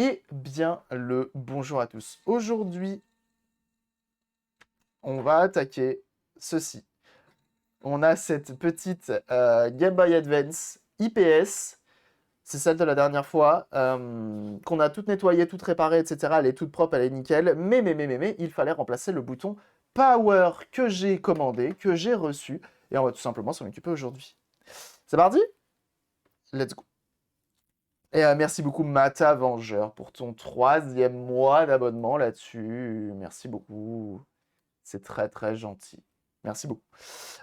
Eh bien, le bonjour à tous. Aujourd'hui, on va attaquer ceci. On a cette petite Game Boy Advance IPS. C'est celle de la dernière fois qu'on a toute nettoyée, toute réparée, etc. Elle est toute propre, elle est nickel. Mais, il fallait remplacer le bouton Power que j'ai commandé, que j'ai reçu. Et on va tout simplement s'en occuper aujourd'hui. C'est parti? Let's go. Et merci beaucoup Mata Vengeur pour ton 3e mois d'abonnement là-dessus. Merci beaucoup. C'est très très gentil. Merci beaucoup.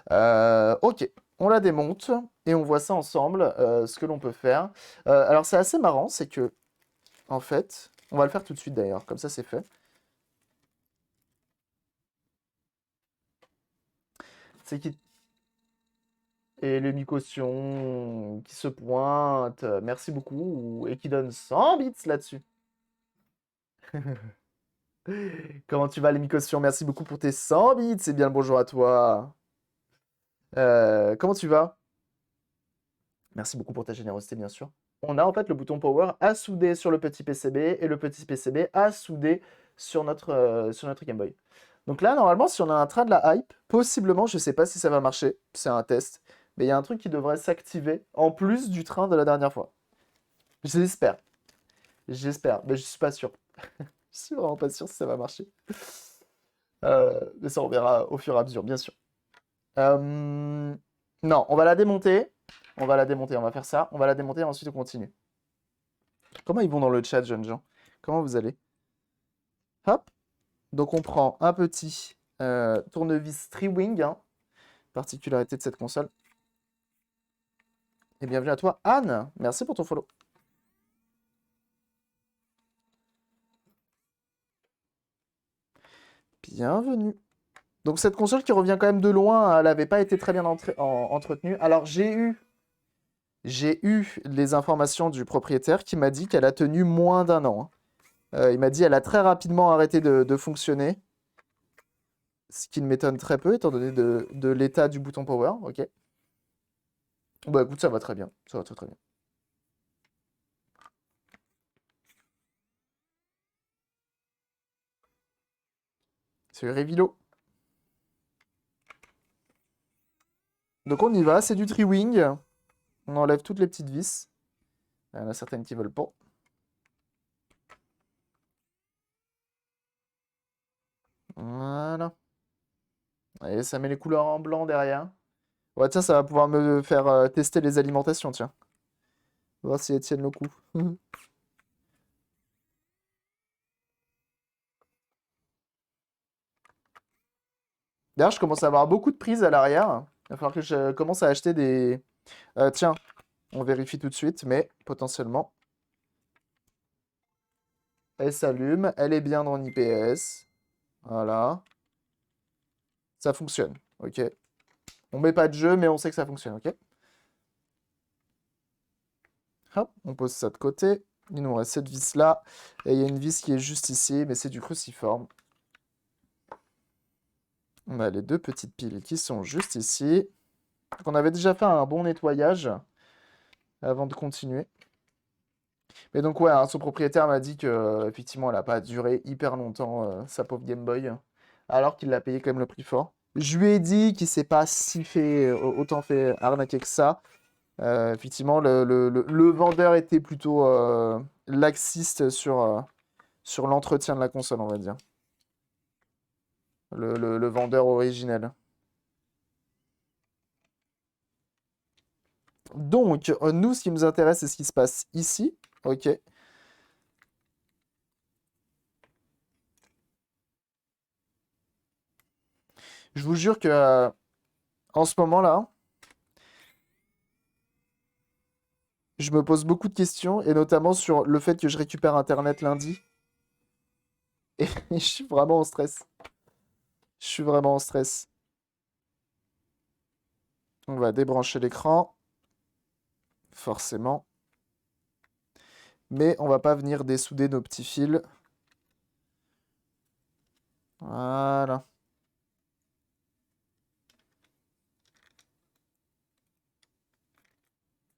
Ok, on la démonte et on voit ça ensemble, ce que l'on peut faire. Alors c'est assez marrant, c'est que, en fait, on va le faire tout de suite d'ailleurs, comme ça c'est fait. C'est qu'il et les caution qui se pointe, merci beaucoup, et qui donne 100 bits là-dessus. Comment tu vas, les caution? Merci beaucoup pour tes 100 bits, c'est bien le bonjour à toi. Comment tu vas? Merci beaucoup pour ta générosité, bien sûr. On a en fait le bouton Power à souder sur le petit PCB et le petit PCB à souder sur notre Game Boy. Donc là, normalement, si on a un train de la hype, possiblement, je ne sais pas si ça va marcher, c'est un test, mais il y a un truc qui devrait s'activer en plus du train de la dernière fois. J'espère. J'espère, mais je suis pas sûr. Je suis vraiment pas sûr si ça va marcher. Mais ça, on verra au fur et à mesure, bien sûr. Non, on va la démonter. On va la démonter, on va faire ça. On va la démonter et ensuite on continue. Comment ils vont dans le chat, jeunes gens? Comment vous allez? Hop. Donc on prend un petit tournevis Triwing, hein, particularité de cette console. Et bienvenue à toi, Anne. Merci pour ton follow. Bienvenue. Donc cette console qui revient quand même de loin, elle n'avait pas été très bien entretenue. Alors j'ai eu les informations du propriétaire qui m'a dit qu'elle a tenu moins d'un an, hein. Il m'a dit qu'elle a très rapidement arrêté de fonctionner. Ce qui ne m'étonne très peu, étant donné de l'état du bouton Power. Ok. Bah écoute, ça va très bien. Ça va très très bien. C'est Revilo. Donc on y va, c'est du tri-wing. On enlève toutes les petites vis. Il y en a certaines qui veulent pas. Voilà. Et ça met les couleurs en blanc derrière. Ouais, tiens, ça va pouvoir me faire tester les alimentations, tiens. Voir si elles tiennent le coup. D'ailleurs, je commence à avoir beaucoup de prises à l'arrière. Il va falloir que je commence à acheter des... tiens, on vérifie tout de suite, mais potentiellement... Elle s'allume, elle est bien dans l'IPS. Voilà. Ça fonctionne, ok. On met pas de jeu, mais on sait que ça fonctionne, ok. Hop, on pose ça de côté. Il nous reste cette vis-là. Et il y a une vis qui est juste ici, mais c'est du cruciforme. On a les deux petites piles qui sont juste ici. Donc on avait déjà fait un bon nettoyage avant de continuer. Mais donc ouais, hein, son propriétaire m'a dit que effectivement, elle n'a pas duré hyper longtemps, sa pauvre Game Boy, alors qu'il l'a payé quand même le prix fort. Je lui ai dit qu'il s'est pas si fait autant fait arnaquer que ça. Effectivement, le vendeur était plutôt laxiste sur l'entretien de la console, on va dire. Le vendeur originel. Donc, nous, ce qui nous intéresse, c'est ce qui se passe ici. Ok. Je vous jure que en ce moment-là, je me pose beaucoup de questions, et notamment sur le fait que je récupère Internet lundi. Et je suis vraiment en stress. Je suis vraiment en stress. On va débrancher l'écran, forcément. Mais on va pas venir dessouder nos petits fils. Voilà.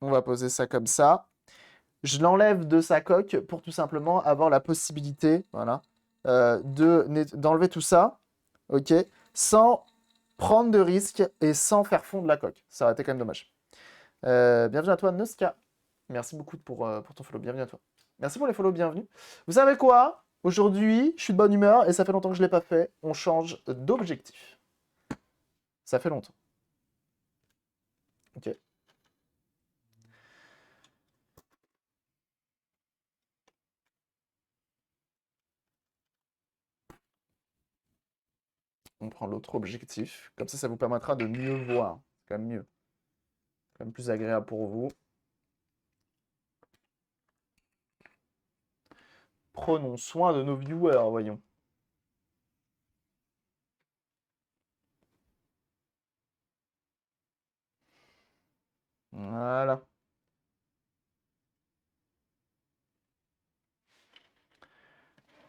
On va poser ça comme ça. Je l'enlève de sa coque pour tout simplement avoir la possibilité, voilà, d'enlever tout ça, ok, sans prendre de risques et sans faire fondre la coque. Ça aurait été quand même dommage. Bienvenue à toi, Noska. Merci beaucoup pour ton follow. Bienvenue à toi. Merci pour les follow, bienvenue. Vous savez quoi? Aujourd'hui, je suis de bonne humeur et ça fait longtemps que je ne l'ai pas fait. On change d'objectif. Ça fait longtemps. Ok. On prend l'autre objectif. Comme ça vous permettra de mieux voir. C'est quand même mieux. C'est quand même plus agréable pour vous. Prenons soin de nos viewers, voyons. Voilà.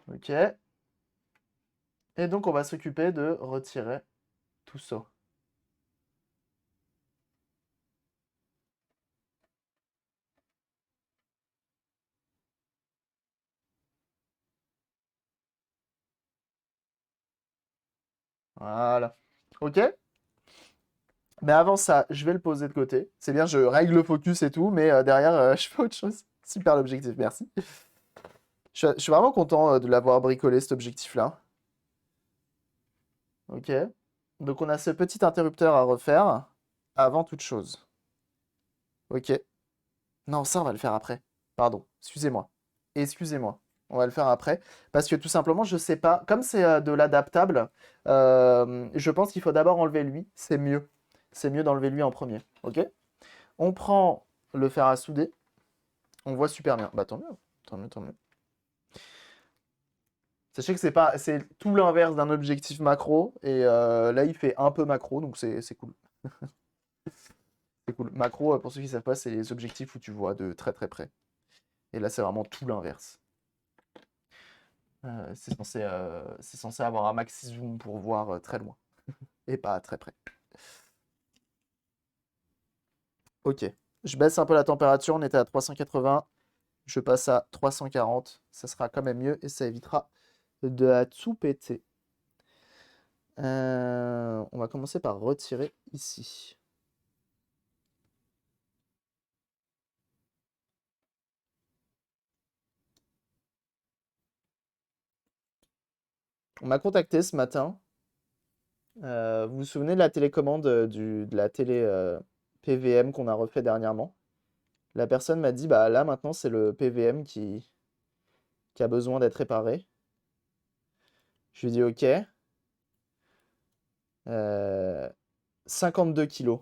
Ok. Et donc, on va s'occuper de retirer tout ça. Voilà. Ok. Mais avant ça, je vais le poser de côté. C'est bien, je règle le focus et tout, mais derrière, je fais autre chose. Super l'objectif, merci. Je suis vraiment content de l'avoir bricolé, cet objectif-là. Ok. Donc, on a ce petit interrupteur à refaire avant toute chose. Ok. Non, ça, on va le faire après. Pardon, excusez-moi. Excusez-moi. On va le faire après. Parce que tout simplement, je sais pas. Comme c'est de l'adaptable, je pense qu'il faut d'abord enlever lui. C'est mieux. C'est mieux d'enlever lui en premier. Ok? On prend le fer à souder. On voit super bien. Bah tant mieux. Tant mieux, tant mieux. Sachez que c'est tout l'inverse d'un objectif macro. Et là, il fait un peu macro, donc c'est cool. C'est cool. Macro, pour ceux qui ne savent pas, c'est les objectifs où tu vois de très très près. Et là, c'est vraiment tout l'inverse. C'est censé avoir un maxi zoom pour voir très loin et pas très près. Ok, je baisse un peu la température, on était à 380, je passe à 340, ça sera quand même mieux et ça évitera de la tout péter. On va commencer par retirer ici. On m'a contacté ce matin. Vous vous souvenez de la télécommande de la télé PVM qu'on a refait dernièrement? La personne m'a dit, bah là maintenant c'est le PVM qui a besoin d'être réparé. Je lui ai dit ok. 52 kilos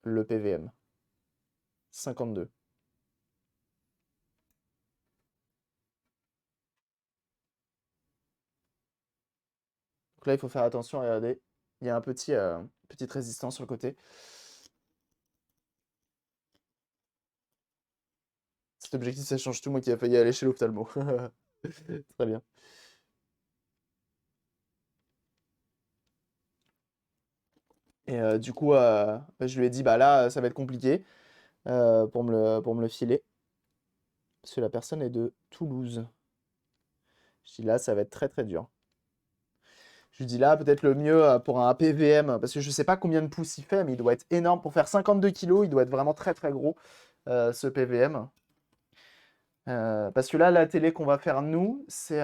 le PVM. 52. Donc là, il faut faire attention, regardez. Il y a petite résistance sur le côté. Cet objectif, ça change tout. Moi qui a failli aller chez l'ophtalmo. Très bien. Et du coup, je lui ai dit, bah là, ça va être compliqué pour me le filer. Parce que la personne est de Toulouse. Je dis là, ça va être très très dur. Je lui dis là, peut-être le mieux pour un PVM, parce que je sais pas combien de pouces il fait, mais il doit être énorme. Pour faire 52 kilos, il doit être vraiment très très gros, ce PVM. Parce que là, la télé qu'on va faire nous, c'est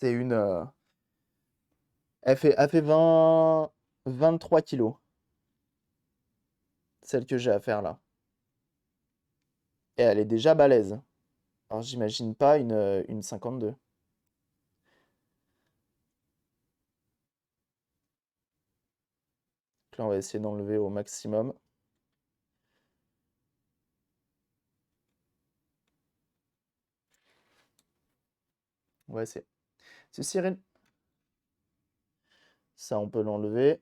une. Elle fait 23 kilos, celle que j'ai à faire là. Et elle est déjà balèze. Alors j'imagine pas une 52. Donc là, on va essayer d'enlever au maximum. On va essayer. C'est Cyril. Ça, on peut l'enlever.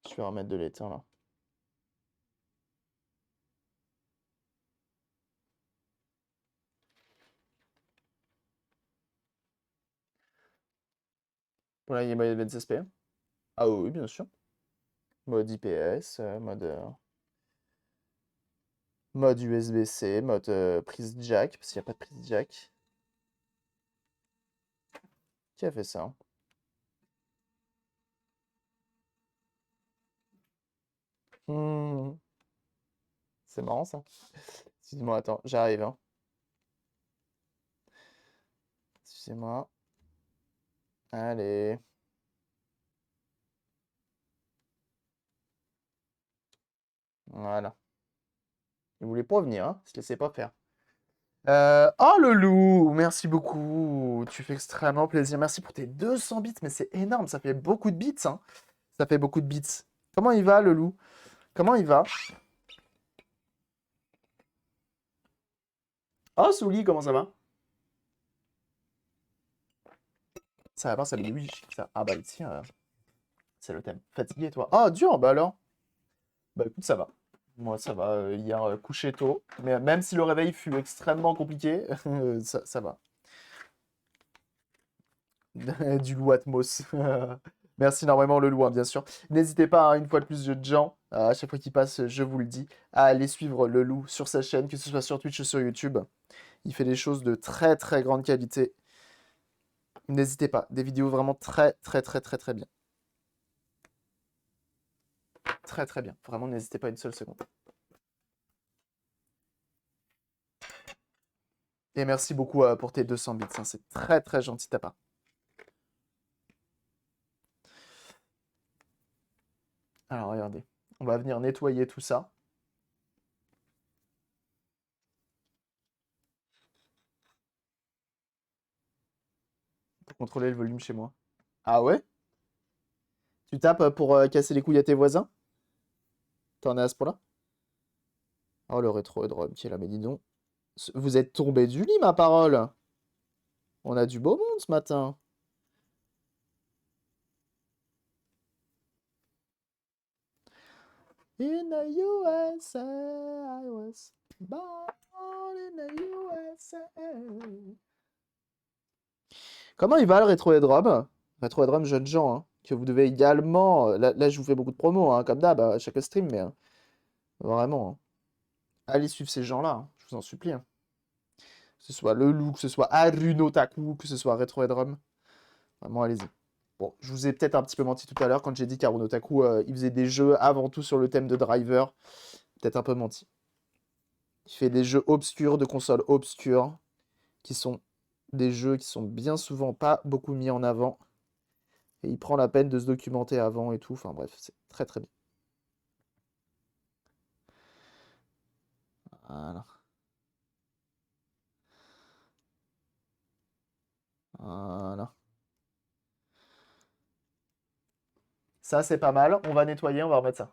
Je vais remettre de l'étain là. Pour la Game Boy Advance SP. Ah oui, bien sûr. Mode IPS, mode USB-C, mode prise jack, parce qu'il n'y a pas de prise jack. Qui a fait ça? Hmm, C'est marrant ça. Excuse-moi, attends, j'arrive, hein. Excusez-moi. Allez. Voilà. Il voulait pas venir, hein. Il se laissait pas faire. Oh le loup, merci beaucoup. Tu fais extrêmement plaisir. Merci pour tes 200 bits, mais c'est énorme. Ça fait beaucoup de bits, hein. Ça fait beaucoup de bits. Comment il va, le loup? Comment il va? Oh, Souli, comment ça va? Ça va pas, ça me dit oui. Ça... Ah bah tiens, c'est le thème. Fatigué, toi. Ah, dur, bah alors. Bah écoute, ça va. Moi, ça va. Hier, couché tôt. Mais même si le réveil fut extrêmement compliqué, ça va. Du loup Atmos. Merci énormément le loup, hein, bien sûr. N'hésitez pas, hein, une fois de plus, de gens, à chaque fois qu'il passe, je vous le dis, à aller suivre le loup sur sa chaîne, que ce soit sur Twitch ou sur YouTube. Il fait des choses de très très grande qualité. N'hésitez pas, des vidéos vraiment très très très très très bien. Très très bien. Vraiment, n'hésitez pas une seule seconde. Et merci beaucoup pour tes 200 bits, hein, c'est très très gentil de ta part. Alors regardez, on va venir nettoyer tout ça. Pour contrôler le volume chez moi. Ah ouais? Tu tapes pour casser les couilles à tes voisins? T'en es à ce point-là? Oh, le rétro-drum qui est là, mais dis donc. Vous êtes tombé du lit, ma parole. On a du beau monde ce matin. In the USA, I was born in the USA. Comment il va le rétro-drum? Rétro-drum jeunes gens, hein, que vous devez également... Là, je vous fais beaucoup de promos, hein, comme d'hab, à chaque stream, mais vraiment, hein. Allez suivre ces gens-là, hein, je vous en supplie, hein. Que ce soit le loup, que ce soit Haruno Taku, que ce soit rétro-drum. Vraiment, allez-y. Bon, je vous ai peut-être un petit peu menti tout à l'heure quand j'ai dit qu'Haruno Taku, il faisait des jeux avant tout sur le thème de Driver. Peut-être un peu menti. Il fait des jeux obscurs, de consoles obscures, qui sont des jeux qui sont bien souvent pas beaucoup mis en avant. Et il prend la peine de se documenter avant et tout. Enfin bref, c'est très très bien. Voilà. Voilà. Ça, c'est pas mal. On va nettoyer, on va remettre ça.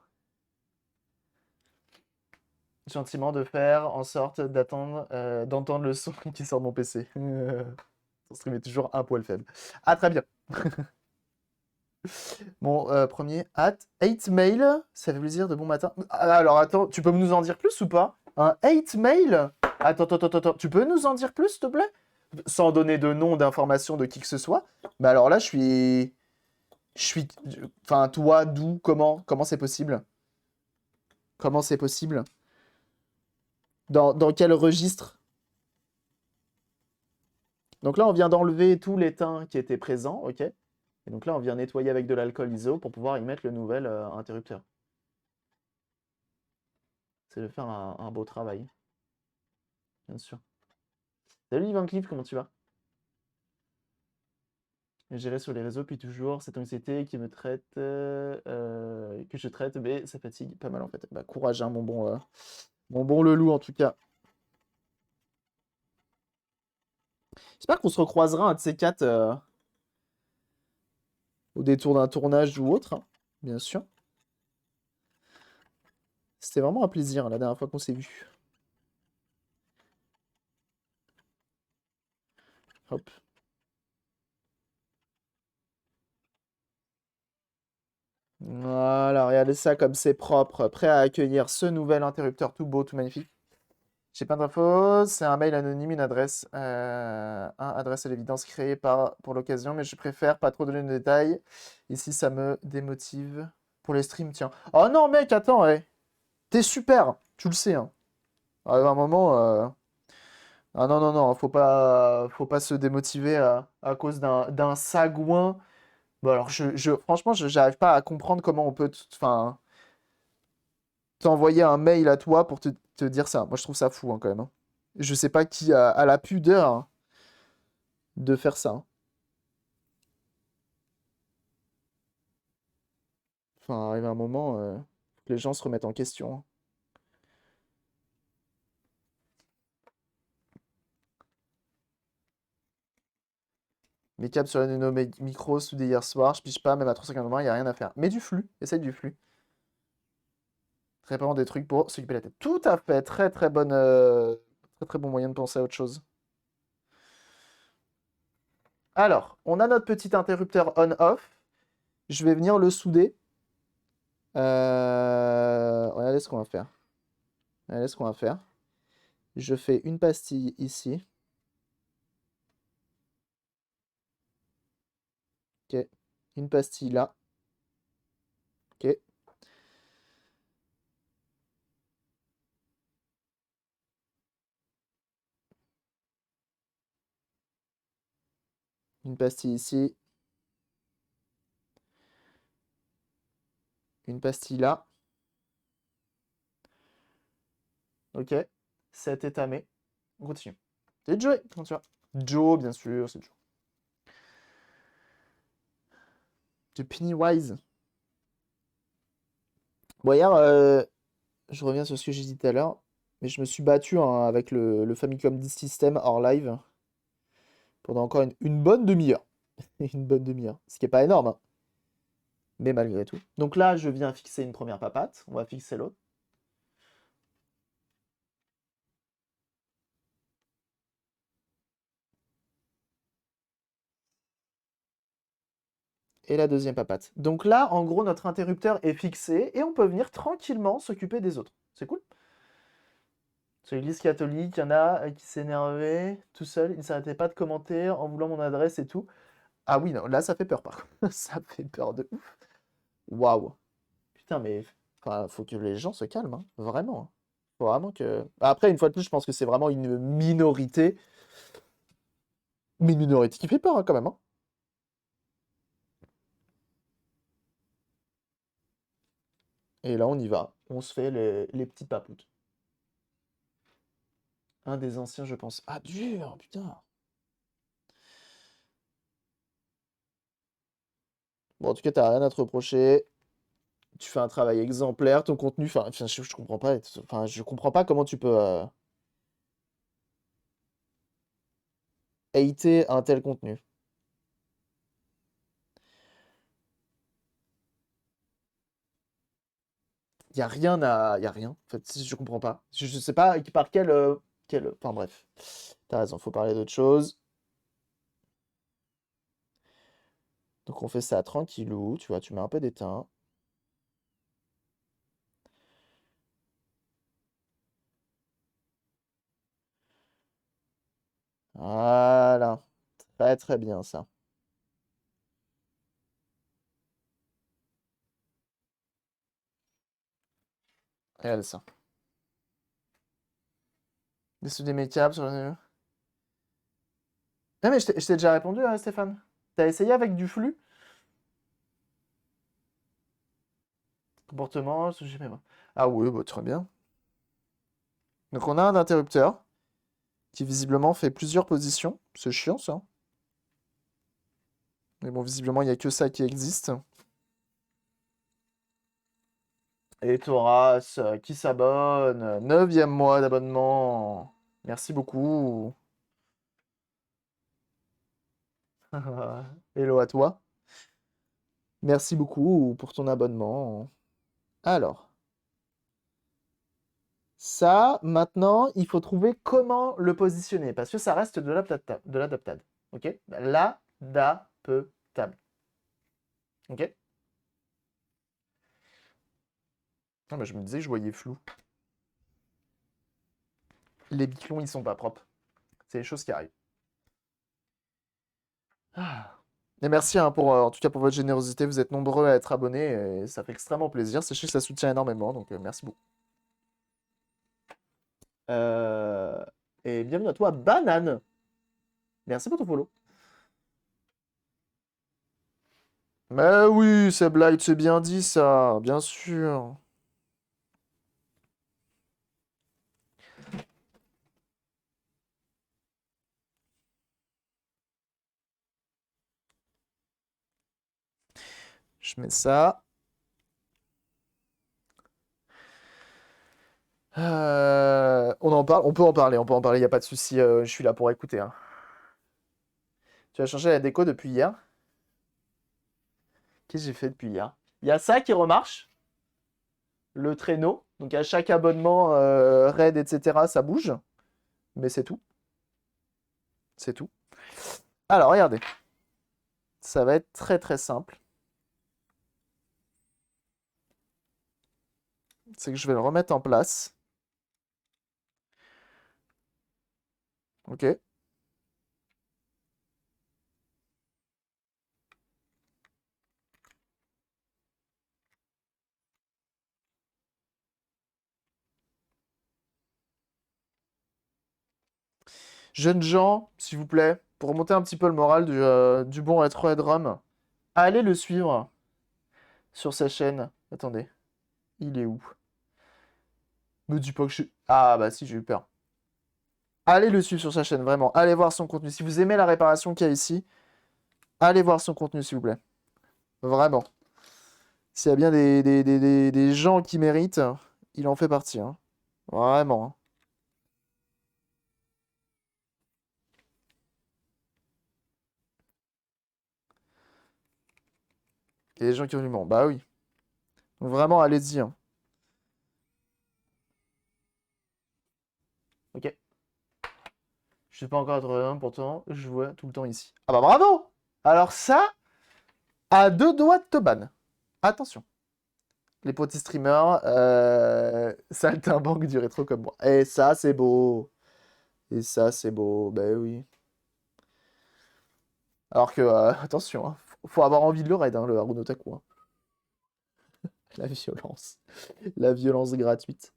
Gentiment de faire en sorte d'entendre le son qui sort de mon PC. Ton stream est toujours un poil faible. Ah, très bien. Mon premier, 8 mail, ça fait plaisir de bon matin. Ah, alors attends, tu peux nous en dire plus ou pas? Un 8 mail? Attends, tu peux nous en dire plus, s'il te plaît? Sans donner de nom, d'information de qui que ce soit. Mais alors là, je suis... Enfin, toi, d'où? Comment c'est possible? Comment c'est possible? Dans quel registre? Donc là, on vient d'enlever tout l'étain qui était présent, ok? Et donc là, on vient nettoyer avec de l'alcool iso pour pouvoir y mettre le nouvel interrupteur. C'est de faire un beau travail, bien sûr. Salut Van Cleef, comment tu vas? Gérer sur les réseaux, puis toujours cette anxiété qui me traite, que je traite, mais ça fatigue pas mal en fait. Bah, courage, hein, mon bon Leloup en tout cas. J'espère qu'on se recroisera un de ces quatre au détour d'un tournage ou autre, hein, bien sûr. C'était vraiment un plaisir la dernière fois qu'on s'est vu. Hop. Voilà, regardez ça comme c'est propre, prêt à accueillir ce nouvel interrupteur tout beau, tout magnifique. J'ai pas d'infos, c'est un mail anonyme, une adresse, adresse à l'évidence créée pour l'occasion, mais je préfère pas trop donner de détails. Ici, ça me démotive pour les streams, tiens. Oh non, mec, attends, ouais. T'es super, tu le sais, hein. À un moment, ah non, non, non, faut pas se démotiver à cause d'un sagouin. Bon, alors, franchement, j'arrive pas à comprendre comment on peut, enfin, t'envoyer un mail à toi pour te dire ça. Moi, je trouve ça fou, hein, quand même, hein. Je sais pas qui a la pudeur, hein, de faire ça, hein. Enfin, arrive un moment, que les gens se remettent en question, hein. Mes câbles sur la Nano Micro soudés hier soir, je piche pas, même à 350 il y a rien à faire. Mets du flux, essaye du flux. Réparant des trucs pour s'occuper de la tête. Tout à fait, très très bonne, très très bon moyen de penser à autre chose. Alors, on a notre petit interrupteur on-off. Je vais venir le souder. Regardez ce qu'on va faire. Regardez ce qu'on va faire. Je fais une pastille ici. Ok. Une pastille là. Ok. Une pastille ici. Une pastille là. Ok. 7 étamé. On continue. C'est Joey, comment tu vas? Joe, bien sûr, c'est Joe. De Pennywise. Bon, hier, je reviens sur ce que j'ai dit tout à l'heure, mais je me suis battu, hein, avec le Famicom Disk System hors live pendant encore une bonne demi-heure. Une bonne demi-heure. Ce qui est pas énorme, hein, mais malgré tout. Donc là, je viens fixer une première papate. On va fixer l'autre. Et la deuxième papate. Donc là, en gros, notre interrupteur est fixé et on peut venir tranquillement s'occuper des autres. C'est cool. Sur l'Église catholique, il y en a qui s'énervaient tout seul. Il ne s'arrêtait pas de commenter en voulant mon adresse et tout. Ah oui, non, là, ça fait peur, par contre. Ça fait peur de ouf. Waouh. Putain, mais enfin, faut que les gens se calment, hein. Vraiment, hein. Faut vraiment que. Après, une fois de plus, je pense que c'est vraiment une minorité. Mais une minorité qui fait peur, hein, quand même, hein. Et là, on y va. On se fait les petits papoutes. Un des anciens, je pense. Ah, dur, putain. Bon, en tout cas, t'as rien à te reprocher. Tu fais un travail exemplaire, ton contenu. Enfin, je comprends pas. Enfin, je comprends pas comment tu peux hater un tel contenu. Y a rien. En fait, je comprends pas. Je sais pas par quel. Enfin, bref. T'as raison, faut parler d'autre chose. Donc, on fait ça tranquillou. Tu vois, tu mets un peu d'étain. Voilà. Très, très bien, ça. Regarde ça. Des mes câbles sur le. Ah, mais je t'ai déjà répondu, hein, Stéphane. T'as essayé avec du flux? Comportement, j'ai pas. Ah oui, bah, très bien. Donc on a un interrupteur qui visiblement fait plusieurs positions. C'est chiant ça. Mais bon, visiblement, il n'y a que ça qui existe. Et Thoras qui s'abonne. 9e mois d'abonnement. Merci beaucoup. Hello à toi. Merci beaucoup pour ton abonnement. Alors, ça, maintenant, il faut trouver comment le positionner. Parce que ça reste de l'adaptable. Ok? L'adaptable. Ok? Ah, bah, je me disais que je voyais flou. Les biclons, ils sont pas propres. C'est les choses qui arrivent. Ah. Et merci hein, pour, en tout cas pour votre générosité. Vous êtes nombreux à être abonnés et ça fait extrêmement plaisir. Sachez que ça soutient énormément, donc merci beaucoup. Euh, Et bienvenue à toi, Banane. Merci pour ton follow. Mais oui, c'est Blight, c'est bien dit ça, bien sûr. Je mets ça. On en parle, on peut en parler, il n'y a pas de souci, je suis là pour écouter, hein. Tu as changé la déco depuis hier? Qu'est-ce que j'ai fait depuis hier? Il y a ça qui remarche, le traîneau. Donc à chaque abonnement, raid, etc., ça bouge. Mais c'est tout. C'est tout. Alors, regardez. Ça va être très très simple. C'est que je vais le remettre en place. Ok. Jeunes gens, s'il vous plaît, pour remonter un petit peu le moral du bon Retro Headroom, allez le suivre sur sa chaîne. Attendez, il est où? Me dis pas que je suis... Ah bah si, j'ai eu peur. Allez le suivre sur sa chaîne, vraiment. Allez voir son contenu. Si vous aimez la réparation qu'il y a ici, allez voir son contenu, s'il vous plaît. Vraiment. S'il y a bien des gens qui méritent, il en fait partie, hein. Vraiment, hein. Il y a des gens qui ont du monde. Bah oui. Donc vraiment, allez-y, hein. Ok. Je sais pas encore être un, pourtant, je vois tout le temps ici. Ah bah bravo! Alors ça, à deux doigts de te ban. Attention. Les petits streamers, saltimbanques du rétro comme moi. Et ça, c'est beau. Et ça, c'est beau. Ben oui. Alors que, attention, hein, faut avoir envie de le raid, hein, le Haruno Taku, hein. La violence. La violence gratuite.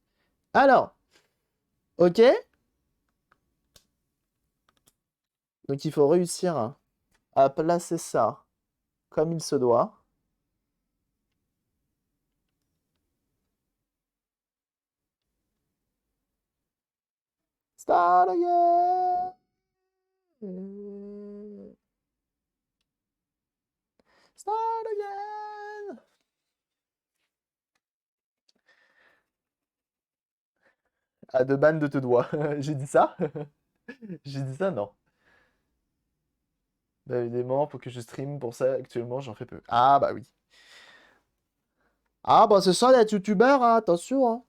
Alors, ok. Donc il faut réussir à placer ça comme il se doit. Start again. Start again. À deux bandes de te doigts. J'ai dit ça? J'ai dit ça, non. Bah, évidemment, faut que je stream pour ça. Actuellement, j'en fais peu. Ah, bah oui. Ah, bah c'est ça d'être youtubeur, hein, attention, hein.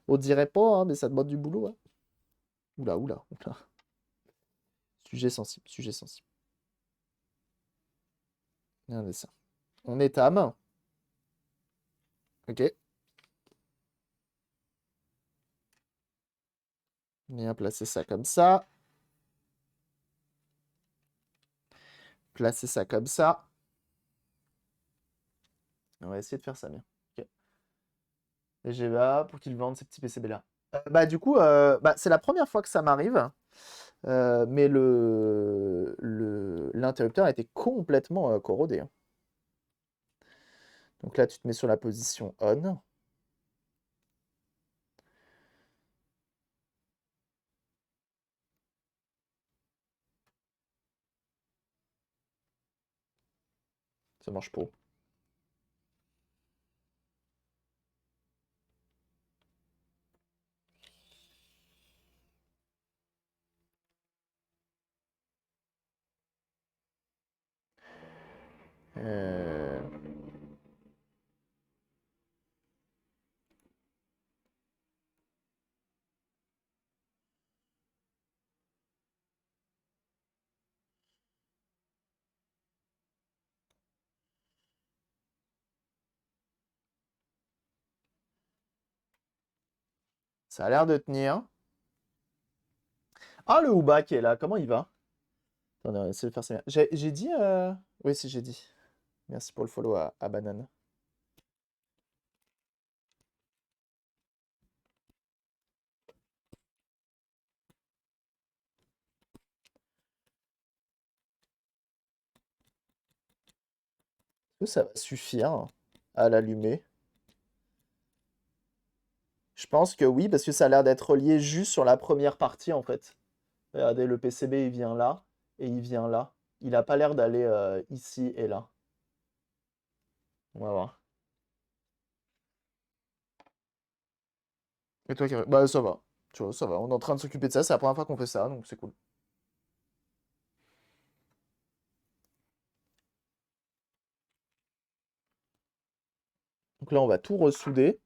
On dirait pas, hein, mais ça demande du boulot, hein. Oula, oula, oula. Sujet sensible, sujet sensible. Regardez ça. On étame. Ok. Bien placer ça comme ça. Placer ça comme ça. On va essayer de faire ça bien. Ok. Les GBA pour qu'ils vendent ces petits PCB-là. Bah du coup, bah, c'est la première fois que ça m'arrive. Mais l'interrupteur a été complètement corrodé, hein. Donc là, tu te mets sur la position on. Ça marche pas. Euh, Ça a l'air de tenir. Ah, le Uba qui est là, comment il va? Attendez, on va essayer de faire ça. J'ai dit. Oui, si, j'ai dit. Merci pour le follow à Banane. Est-ce que ça va suffire à l'allumer? Je pense que oui, parce que ça a l'air d'être relié juste sur la première partie en fait. Regardez, le PCB il vient là et il vient là. Il a pas l'air d'aller ici et là. On va voir. Et toi, bah ça va. Tu vois, ça va. On est en train de s'occuper de ça. C'est la première fois qu'on fait ça, donc c'est cool. Donc là, on va tout ressouder.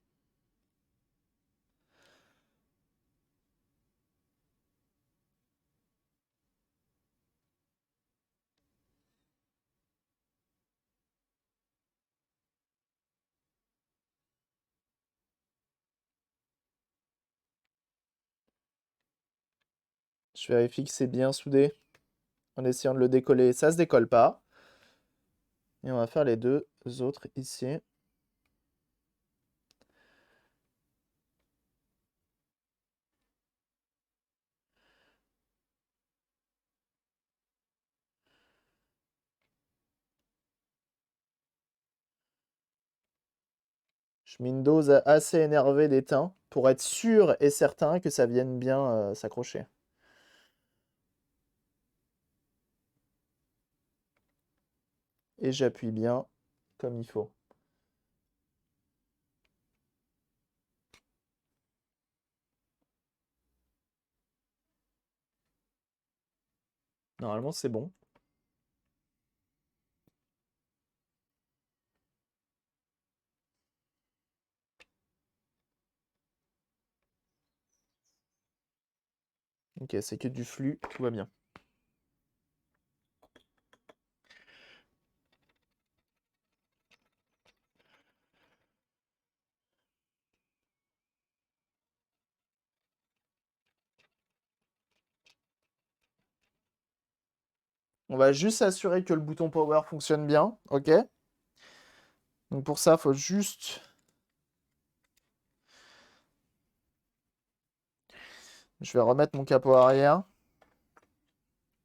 Je vérifie que c'est bien soudé en essayant de le décoller. Ça se décolle pas. Et on va faire les deux autres ici. Je mets une dose assez énervée d'étain pour être sûr et certain que ça vienne bien s'accrocher. Et j'appuie bien comme il faut. Normalement, c'est bon. Ok, c'est que du flux, tout va bien. On va juste s'assurer que le bouton power fonctionne bien, ok? Donc pour ça, il faut juste... Je vais remettre mon capot arrière.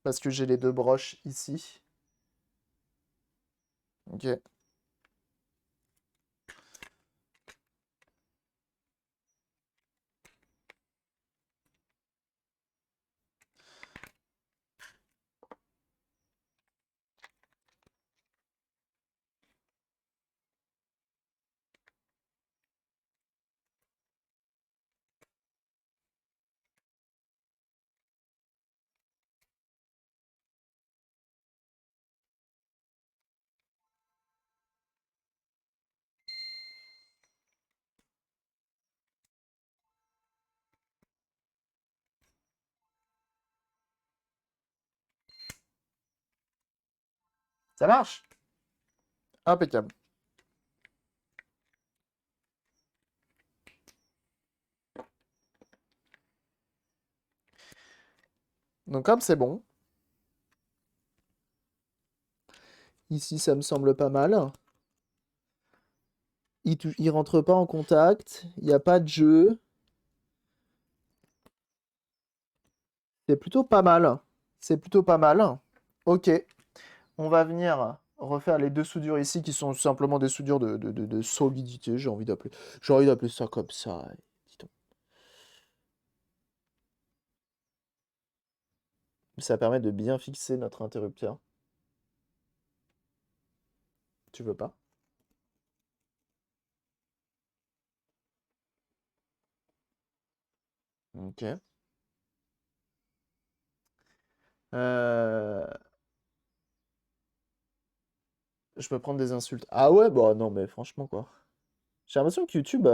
Parce que j'ai les deux broches ici. Ok. Ça marche? Impeccable. Donc comme c'est bon, ici ça me semble pas mal. Il rentre pas en contact, il n'y a pas de jeu. C'est plutôt pas mal. C'est plutôt pas mal. Ok, on va venir refaire les deux soudures ici qui sont simplement des soudures de solidité, j'ai envie d'appeler ça comme ça. Dis donc. Ça permet de bien fixer notre interrupteur. Tu veux pas? Ok. Euh, Je peux prendre des insultes. Ah ouais, bah non, mais franchement, quoi. J'ai l'impression que YouTube,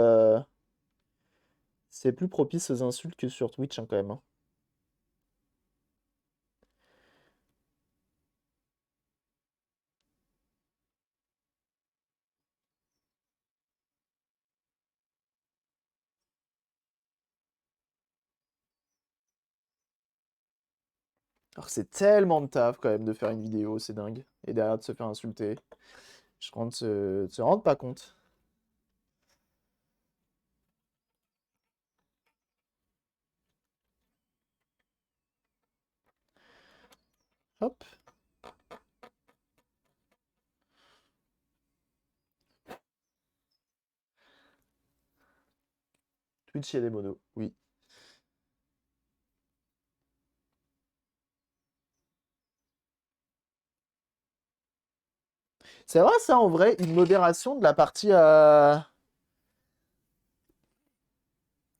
c'est plus propice aux insultes que sur Twitch, hein, quand même, hein. Alors que c'est tellement de taf quand même de faire une vidéo, c'est dingue. Et derrière de se faire insulter. Je rentre se rendre pas compte. Hop. Twitch, il y a des monos, oui. C'est vrai ça en vrai, une modération de la partie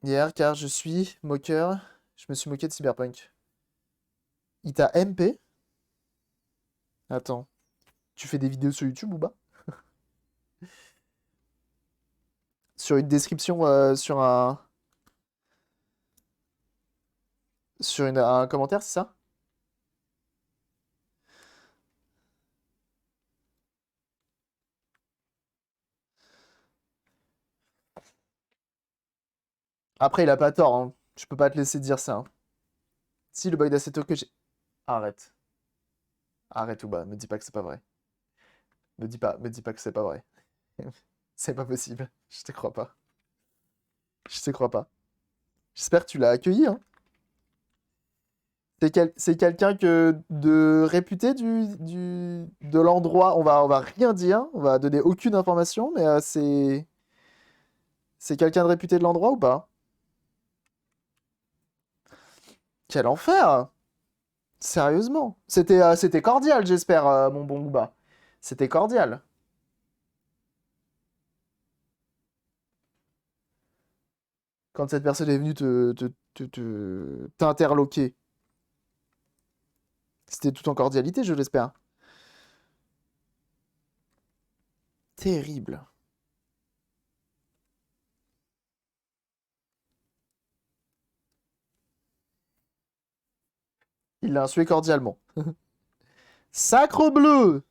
hier car je suis moqueur. Je me suis moqué de Cyberpunk. Il t'a MP? Attends. Tu fais des vidéos sur YouTube ou pas? Sur une description, un commentaire, c'est ça? Après, il a pas tort, hein. Je peux pas te laisser dire ça, hein. Si le bug d'Assetto que j'ai. Arrête. Arrête ou me dis pas que c'est pas vrai. Me dis pas que c'est pas vrai. C'est pas possible. Je te crois pas. Je te crois pas. J'espère que tu l'as accueilli, hein. C'est quelqu'un que de réputé de l'endroit. On va rien dire. On va donner aucune information, mais c'est quelqu'un de réputé de l'endroit ou pas? Quel enfer! Sérieusement. C'était cordial, j'espère, mon bon Booba. C'était cordial. Quand cette personne est venue t'interloquer. C'était tout en cordialité, je l'espère. Terrible. Il l'a insulté cordialement. Sacre bleu!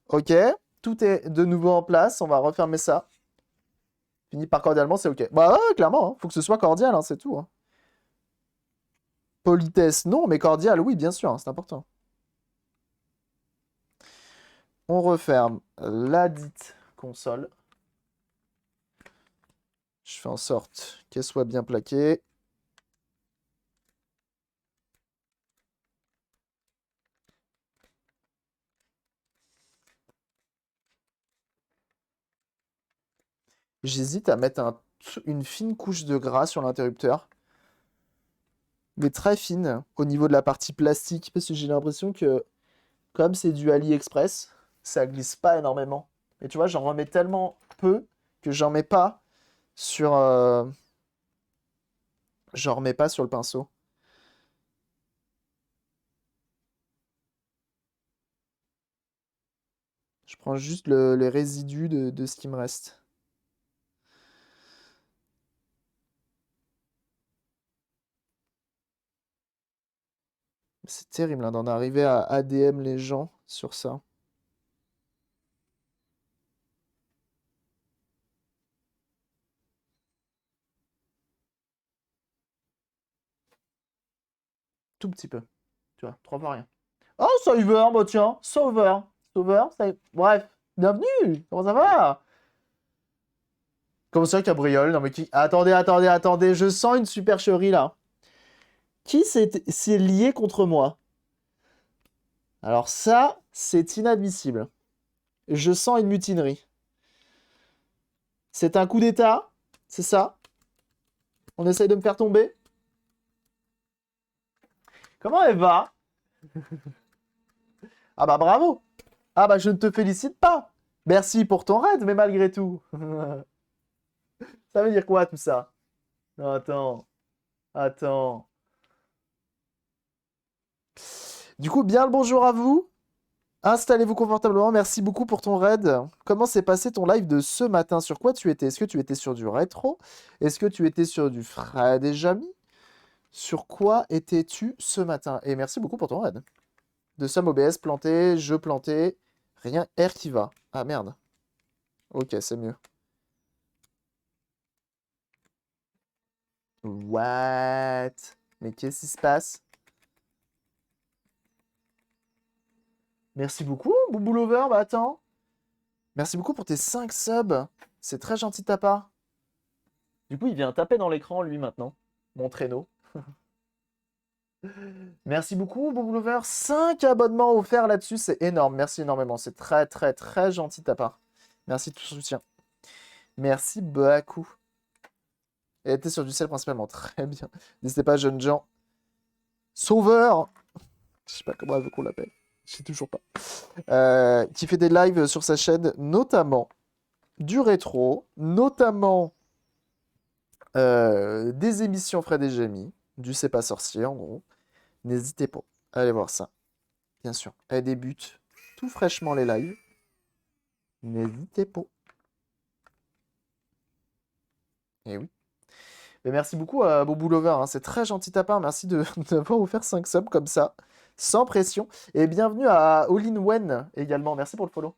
Ok, tout est de nouveau en place. On va refermer ça. Fini par cordialement, c'est ok. Bah ouais, clairement, hein. Faut que ce soit cordial, hein, c'est tout, hein. Politesse, non, mais cordial, oui, bien sûr, hein, c'est important. On referme la dite console. Je fais en sorte qu'elle soit bien plaquée. J'hésite à mettre une fine couche de gras sur l'interrupteur. Mais très fine au niveau de la partie plastique. Parce que j'ai l'impression que, comme c'est du AliExpress, ça glisse pas énormément. Et tu vois, j'en remets tellement peu que sur, euh, j'en remets pas sur le pinceau. Je prends juste les résidus de ce qui me reste. C'est terrible hein, d'en arriver à ADM les gens sur ça. Tout petit peu. Tu vois, trois fois rien. Oh, Sauveur, bah tiens, Sauveur. Sauveur, ça... Bref, bienvenue. Comment ça va? Comment ça, Cabriole? Non mais qui... Attendez, attendez, attendez, je sens une supercherie là. Qui s'est lié contre moi? Alors ça, c'est inadmissible. Je sens une mutinerie. C'est un coup d'état? C'est ça? On essaye de me faire tomber? Comment elle va? Ah bah bravo! Ah bah je ne te félicite pas! Merci pour ton raid, mais malgré tout. Ça veut dire quoi tout ça? Non, attends, attends. Du coup, bien le bonjour à vous. Installez-vous confortablement. Merci beaucoup pour ton raid. Comment s'est passé ton live de ce matin? Sur quoi tu étais? Est-ce que tu étais sur du rétro? Est-ce que tu étais sur du Fred et Jamy? Sur quoi étais-tu ce matin? Et merci beaucoup pour ton raid. De Somme OBS planté, jeu planté, rien, R qui va. Ah merde. Ok, c'est mieux. What? Mais qu'est-ce qui se passe? Merci beaucoup, Boubou Lover. Bah attends. Merci beaucoup pour tes 5 subs. C'est très gentil de ta part. Du coup, il vient taper dans l'écran, lui, maintenant. Mon traîneau. Merci beaucoup, Boubou Lover. 5 abonnements offerts là-dessus, c'est énorme. Merci énormément. C'est très, très, très gentil de ta part. Merci de tout soutien. Merci beaucoup. Elle était sur du sel principalement. Très bien. N'hésitez pas, jeunes gens. Sauveur! Je sais pas comment elle veut qu'on l'appelle. Je sais toujours pas. Qui fait des lives sur sa chaîne, notamment du rétro, notamment des émissions Fred et Jamie, du C'est pas sorcier en gros. N'hésitez pas à aller voir ça. Bien sûr, elle débute tout fraîchement les lives. N'hésitez pas. Et oui. Mais merci beaucoup à Bobo Lover, hein. C'est très gentil de ta part. Merci d'avoir offert 5 subs comme ça, sans pression. Et bienvenue à All in Wen également. Merci pour le follow.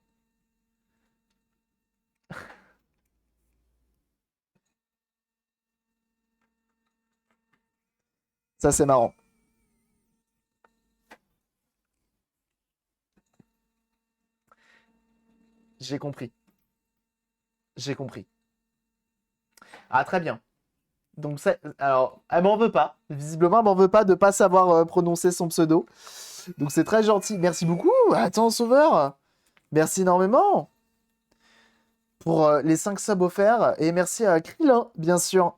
Ça, c'est marrant. J'ai compris. J'ai compris. Ah, très bien. Donc, alors, elle m'en veut pas. Visiblement, elle m'en veut pas de pas savoir prononcer son pseudo. Donc, c'est très gentil. Merci beaucoup. Attends, Sauveur. Merci énormément pour les 5 subs offerts. Et merci à Krillin, bien sûr.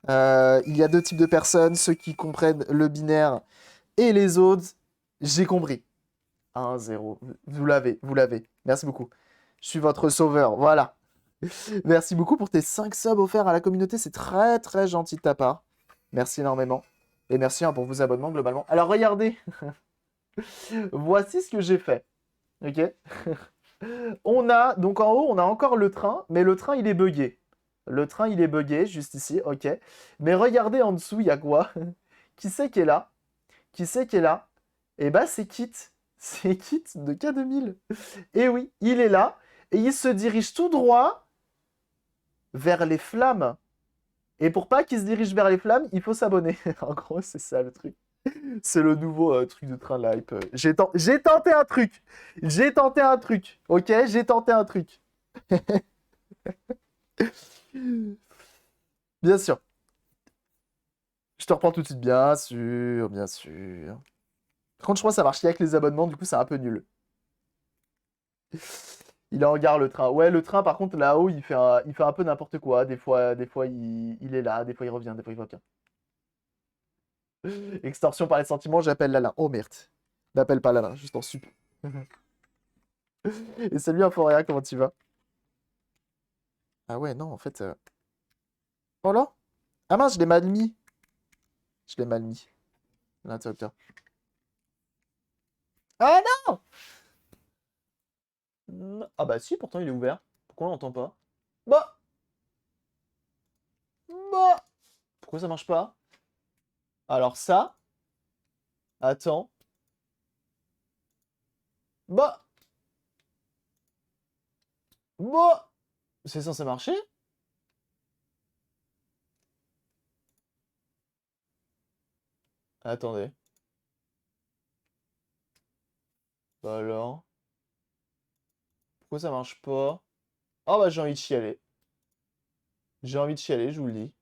Il y a 2 types de personnes, ceux qui comprennent le binaire et les autres. J'ai compris. 1, 0. Vous l'avez, vous l'avez. Merci beaucoup. Je suis votre sauveur. Voilà. Merci beaucoup pour tes 5 subs offerts à la communauté. C'est très, très gentil de ta part. Merci énormément. Et merci, hein, pour vos abonnements globalement. Alors, regardez. Voici ce que j'ai fait. Ok. On a, donc en haut, on a encore le train, mais le train, il est buggé. Le train, il est buggé, juste ici, ok. Mais regardez en dessous, il y a quoi? Qui c'est qui est là? Qui c'est qui est là? Eh ben, c'est Kit. C'est Kit de K2000. Et oui, il est là, et il se dirige tout droit vers les flammes. Et pour pas qu'il se dirige vers les flammes, il faut s'abonner. En gros, c'est ça le truc. C'est le nouveau truc de train de la hype. J'ai tenté un truc. J'ai tenté un truc. Ok, j'ai tenté un truc. Bien sûr. Je te reprends tout de suite, bien sûr, bien sûr. Par contre, je crois que ça marche qu'avec les abonnements, du coup, c'est un peu nul. Il est en gare le train. Ouais, le train, par contre, là-haut, il fait un peu n'importe quoi. Des fois il est là, des fois il revient, des fois il revient. Extorsion par les sentiments, j'appelle Lalin. Oh merde. N'appelle pas Lalin, juste en sup. Et salut Inforea, comment tu vas? Ah ouais, non, en fait. Oh là? Ah mince, je l'ai mal mis. Je l'ai mal mis. L'interrupteur. Ah non! Ah bah si, pourtant il est ouvert. Pourquoi on l'entend pas? Bah! Bah! Pourquoi ça marche pas? Alors ça, attends. Bah! Bah! C'est censé marcher? Attendez. Bah alors. Pourquoi ça marche pas? Ah bah j'ai envie de chialer. J'ai envie de chialer, je vous le dis.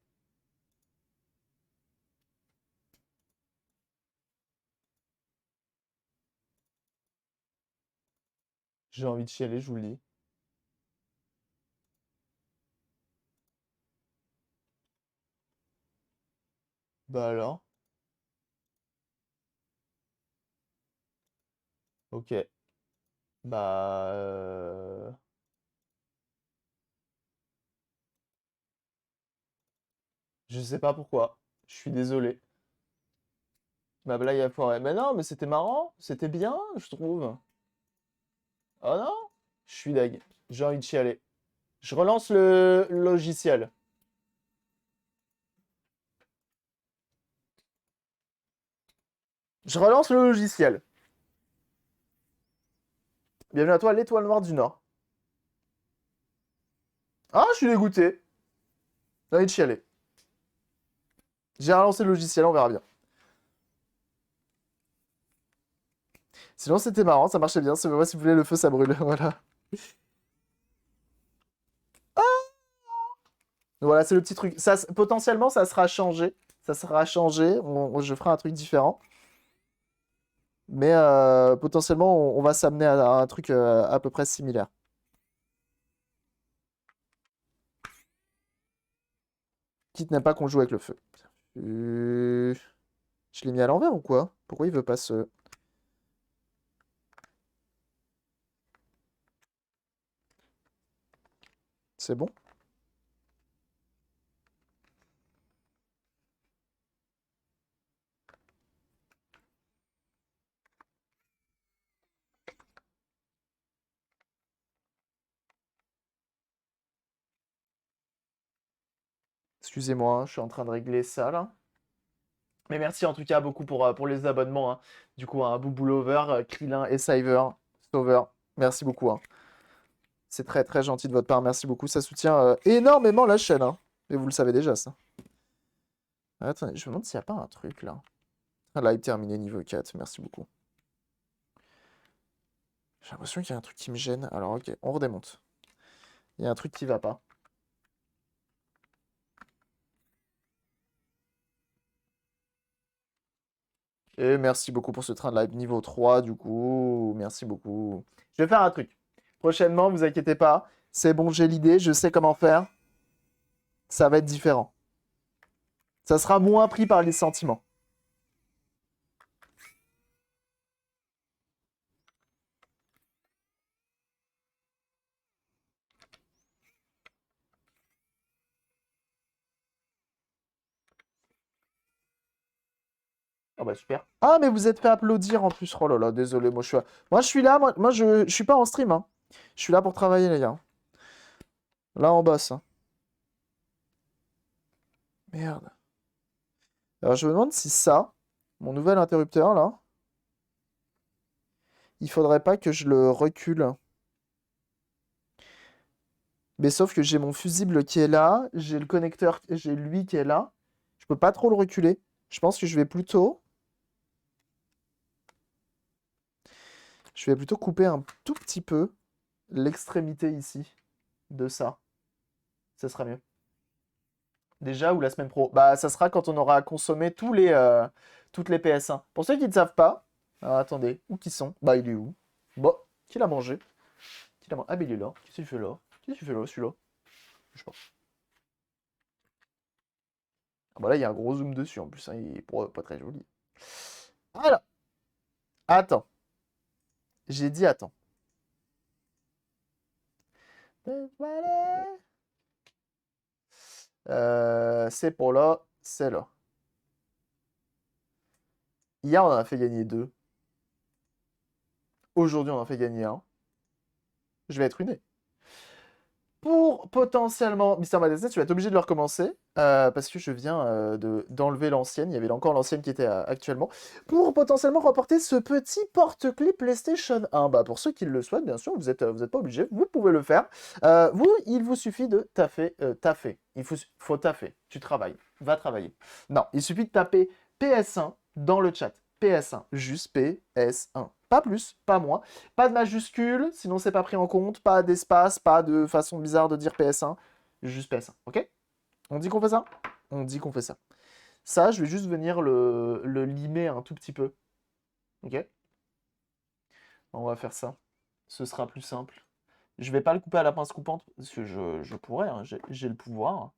J'ai envie de chialer, je vous le dis. Bah alors. Ok. Bah... Je sais pas pourquoi. Je suis désolé. Ma blague a foiré. Mais non, mais c'était marrant. C'était bien, je trouve. Oh non? Je suis deg. J'ai envie de chialer. Je relance le logiciel. Je relance le logiciel. Bienvenue à toi, l'étoile noire du Nord. Ah, je suis dégoûté. J'ai envie de chialer. J'ai relancé le logiciel, on verra bien. Sinon, c'était marrant, ça marchait bien. Moi, si vous voulez, le feu, ça brûle. Voilà. Voilà, c'est le petit truc. Ça, potentiellement, ça sera changé. Ça sera changé. Je ferai un truc différent. Mais potentiellement, on va s'amener à un truc à peu près similaire. Quitte n'aime pas qu'on joue avec le feu. Je l'ai mis à l'envers ou quoi? Pourquoi il veut pas se... C'est bon? Excusez-moi, hein, je suis en train de régler ça là. Mais merci en tout cas beaucoup pour les abonnements, hein. Du coup, un Boubou Lover, Krillin et Saver. Merci beaucoup, hein. C'est très très gentil de votre part, merci beaucoup. Ça soutient énormément la chaîne, hein. Et vous le savez déjà, ça. Attendez, je me demande s'il n'y a pas un truc là. Live terminé niveau 4, merci beaucoup. J'ai l'impression qu'il y a un truc qui me gêne. Alors ok, on redémonte. Il y a un truc qui va pas. Et merci beaucoup pour ce train de live niveau 3, du coup. Merci beaucoup. Je vais faire un truc. Prochainement, vous inquiétez pas. C'est bon, j'ai l'idée, je sais comment faire. Ça va être différent. Ça sera moins pris par les sentiments. Ah bah super. Ah, mais vous êtes fait applaudir en plus. Oh là là, désolé, moi je suis là, moi je suis pas en stream, hein. Je suis là pour travailler, les gars. Là, on bosse, hein. Merde. Alors, je me demande si ça, mon nouvel interrupteur, là, il faudrait pas que je le recule. Mais sauf que j'ai mon fusible qui est là, j'ai le connecteur, j'ai lui qui est là. Je peux pas trop le reculer. Je pense que je vais plutôt couper un tout petit peu l'extrémité ici de ça. Ça sera mieux. Déjà ou la semaine pro? Bah, ça sera quand on aura consommé toutes les PS1. Pour ceux qui ne savent pas, alors attendez, où qui sont? Bah, il est où? Bon, qui l'a mangé? Ah, mais il est là. Qu'est-ce qu'il fait là? Qu'est-ce qu'il fait là, celui-là? Je sais pas. Ah, bah là, il y a un gros zoom dessus en plus, hein, il est pas très joli. Voilà. Attends. J'ai dit attends. C'est pour là, c'est là. Hier, on en a fait gagner deux. Aujourd'hui, on en fait gagner un. Je vais être ruiné. Pour potentiellement Mister Madness, tu vas être obligé de le recommencer parce que je viens d'enlever l'ancienne. Il y avait encore l'ancienne qui était actuellement. Pour potentiellement remporter ce petit porte-clés PlayStation 1. Bah, pour ceux qui le souhaitent, bien sûr, vous êtes pas obligé. Vous pouvez le faire. Il vous suffit de taffer. Il faut taffer. Tu travailles. Va travailler. Non, il suffit de taper PS1 dans le chat. PS1. Juste PS1. Pas plus, pas moins. Pas de majuscule, sinon c'est pas pris en compte. Pas d'espace, pas de façon bizarre de dire PS1. Juste PS1, ok? On dit qu'on fait ça? On dit qu'on fait ça. Ça, je vais juste venir le limer un tout petit peu. Ok? On va faire ça. Ce sera plus simple. Je vais pas le couper à la pince coupante, parce que je pourrais, hein, j'ai le pouvoir.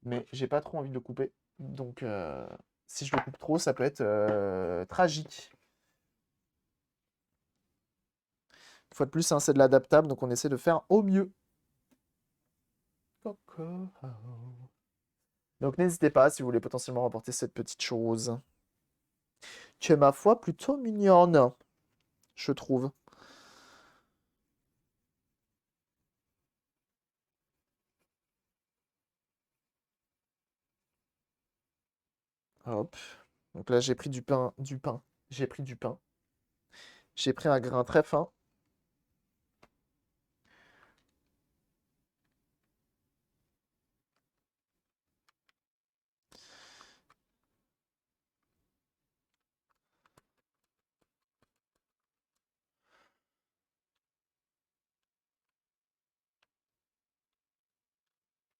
Mais j'ai pas trop envie de le couper. Donc, si je le coupe trop, ça peut être tragique. Une fois de plus, hein, c'est de l'adaptable, donc on essaie de faire au mieux. Donc n'hésitez pas si vous voulez potentiellement remporter cette petite chose. Qui est ma foi plutôt mignonne, je trouve. Hop. Donc là j'ai pris du pain, J'ai pris du pain. J'ai pris un grain très fin.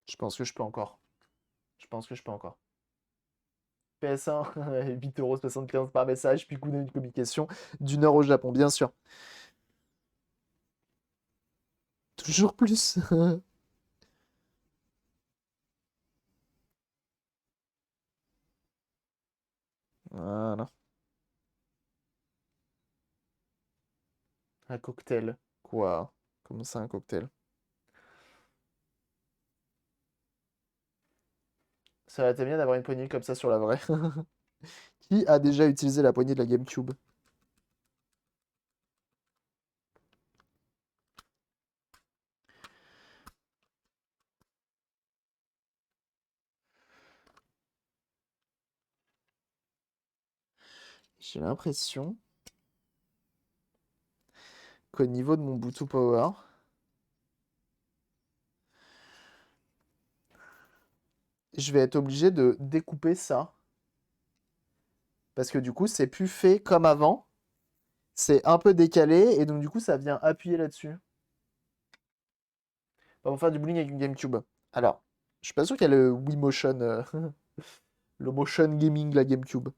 Je pense que je peux encore. Je pense que je peux encore. PS1, 8,75 € par message, puis coût d'une communication d'1 heure au Japon, bien sûr. Toujours plus. Voilà. Un cocktail. Quoi? Comment ça, un cocktail? Ça aurait été bien d'avoir une poignée comme ça sur la vraie. Qui a déjà utilisé la poignée de la GameCube? J'ai l'impression qu'au niveau de mon Bluetooth Power, je vais être obligé de découper ça. Parce que du coup, c'est plus fait comme avant. C'est un peu décalé et donc du coup, ça vient appuyer là-dessus. On va faire du bowling avec une GameCube. Alors, je suis pas sûr qu'il y a le Wii Motion, le motion gaming de la GameCube.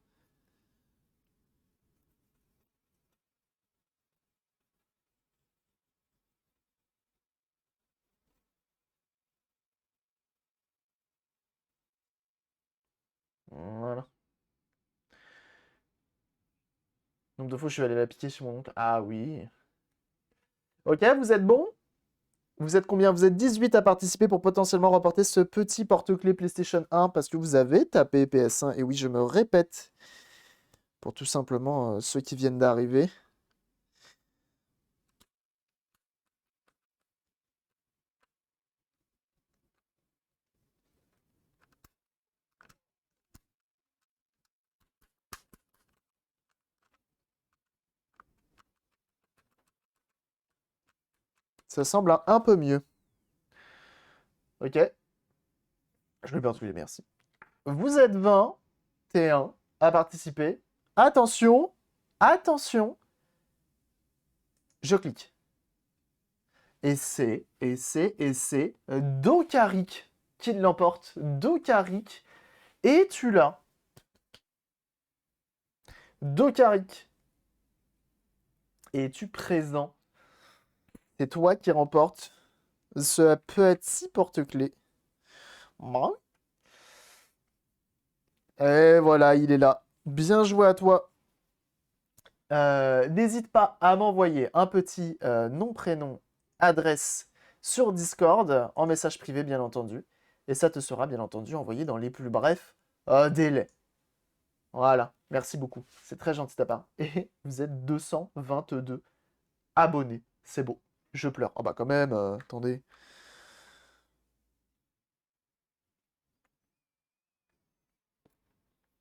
Voilà. Nombre de fois, je suis allé la piquer sur mon oncle. Ah oui. Ok, vous êtes bon? Vous êtes combien? Vous êtes 18 à participer pour potentiellement remporter ce petit porte-clés PlayStation 1 parce que vous avez tapé PS1. Et oui, je me répète pour tout simplement ceux qui viennent d'arriver. Ça semble un peu mieux. Ok, je vais bien merci. Vous êtes 21 à participer. Attention, attention, je clique. Et c'est Dokaric qui l'emporte. Dokaric, et tu l'as. Dokaric, es-tu présent? C'est toi qui remporte ce petit porte-clés. Et voilà, il est là. Bien joué à toi. N'hésite pas à m'envoyer un petit nom, prénom, adresse sur Discord, en message privé bien entendu. Et ça te sera bien entendu envoyé dans les plus brefs délais. Voilà, merci beaucoup. C'est très gentil de ta part. Et vous êtes 222 abonnés. C'est beau. Je pleure. Oh bah quand même, attendez.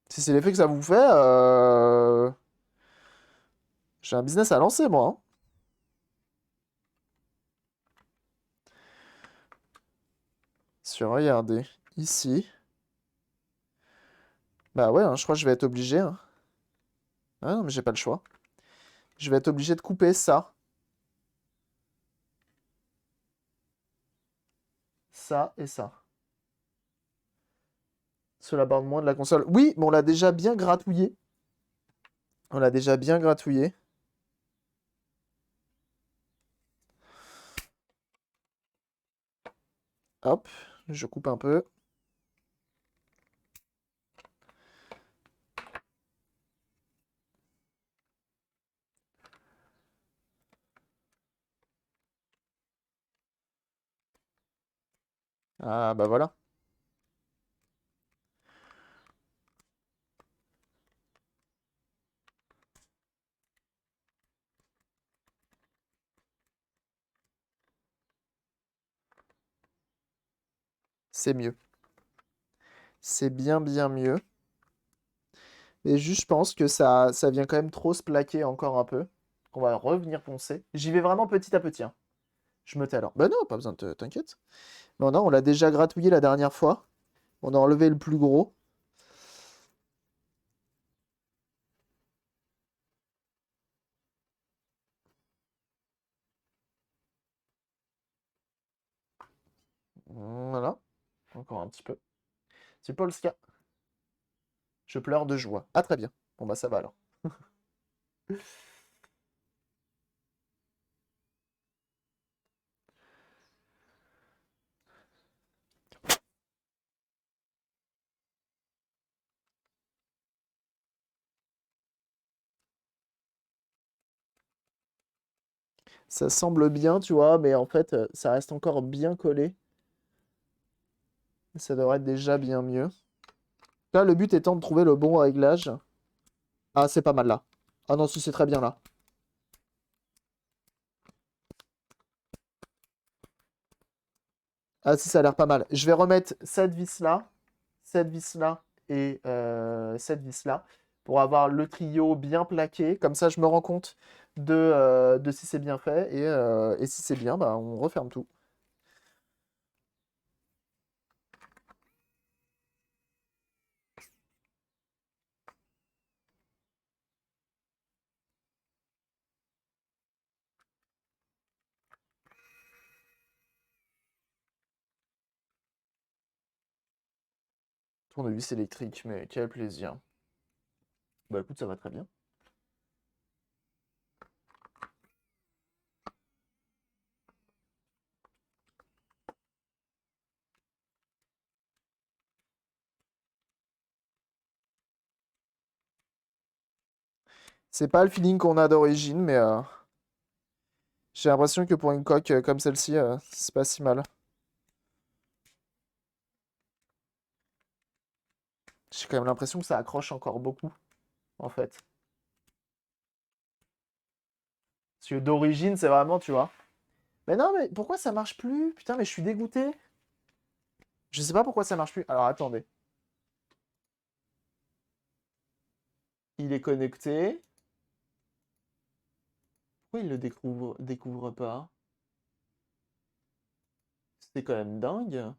Si c'est l'effet que ça vous fait, j'ai un business à lancer moi, hein. Regardez, ici. Bah ouais, hein, je crois que je vais être obligé, hein. Ah non, mais j'ai pas le choix. Je vais être obligé de couper ça et ça. Cela borne moins de la console. Oui, mais on l'a déjà bien gratouillé. On l'a déjà bien gratouillé. Hop, je coupe un peu. Ah bah voilà, c'est mieux. C'est bien bien mieux. Mais juste, je pense que ça vient quand même trop se plaquer encore un peu. On va revenir poncer. J'y vais vraiment petit à petit, hein. Je me tais alors. Bah non, pas besoin de t'inquiète. Non, non, on l'a déjà gratouillé la dernière fois. On a enlevé le plus gros. Voilà. Encore un petit peu. C'est Polska. Je pleure de joie. Ah, très bien. Bon, bah, ça va alors. Ça semble bien, tu vois, mais en fait, ça reste encore bien collé. Ça devrait être déjà bien mieux. Là, le but étant de trouver le bon réglage. Ah, c'est pas mal là. Ah non, si, c'est très bien là. Ah si, ça a l'air pas mal. Je vais remettre cette vis-là et cette vis-là pour avoir le trio bien plaqué. Comme ça, je me rends compte de si c'est bien fait. Et si c'est bien, bah, on referme tout. Tournevis électrique, mais quel plaisir. Bah écoute, ça va très bien. C'est pas le feeling qu'on a d'origine, mais j'ai l'impression que pour une coque comme celle-ci, c'est pas si mal. J'ai quand même l'impression que ça accroche encore beaucoup, en fait. Parce que d'origine, c'est vraiment, tu vois. Mais non, mais pourquoi ça marche plus? Putain, mais je suis dégoûté. Je sais pas pourquoi ça marche plus. Alors attendez. Il est connecté. Pourquoi il le découvre pas? C'est quand même dingue.